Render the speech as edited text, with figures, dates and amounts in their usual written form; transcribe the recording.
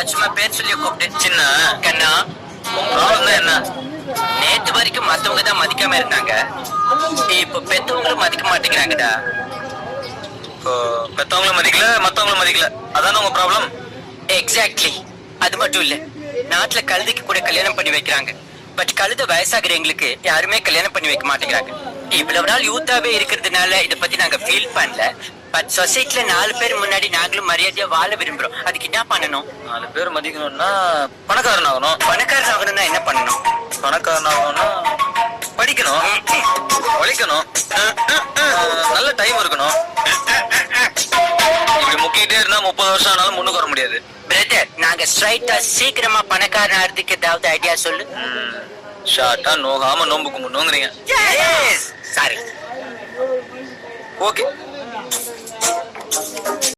நான் சும்மா பேர் சொல்லி கூப்பிட்டேன். சின்ன கண்ணா, ப்ராப்ளம் தான் என்ன? நேத்து வரைக்கும் மத்தவங்க தான் மதிக்காம இருந்தாங்க, இப்ப பெத்தவங்களும் மதிக்க மாட்டேங்கிறாங்கடா. இப்போ பெத்தவங்களும் மதிக்கல, மத்தவங்களும் மதிக்கல, அதான உங்க ப்ராப்ளம்? எக்ஸாக்ட்லி. அது மட்டும் இல்ல, நாட்டுல கழுதைக்கு கூட கல்யாணம் பண்ணி வைக்கிறாங்க. பட் கழுத வயசாகிறவங்களுக்கு யாருமே கல்யாணம் பண்ணி வைக்க மாட்டேங்கிறாங்க. இவ்வளவு நாள் யூத்தாவே இருக்கிறதுனால இத பத்தி நாங்க ஃபீல் பண்ணல. பட் சொசைட்டில 4 பேர் முன்னாடி நாங்களும் மரியாதையா வாழ விரும்புறோம். அதுக்கு என்ன பண்ணணும்? 4 பேர் மதிக்கணும்னா பணக்காரன் ஆகணும். பணக்காரன் ஆகணும்னா என்ன பண்ணணும்? பணக்காரன் ஆகணும்னா படிக்கணும், உழைக்கணும், நல்ல டைம் இருக்கணும். இப்படி முக்கிட்டே இருந்தா 30 வருஷம் ஆனாலும் முன்னுக்கு வர முடியாது. பிரதர், நாங்க ஸ்ட்ரைட்டா சீக்கிரமா பணக்காரன் ஆகிறதுக்கு ஏதாவது ஐடியா சொல்லு. ஷார்ட்டா நோகாம நோம்பு கும்பிடணுங்கிறீங்க. சாரி. ஓகே.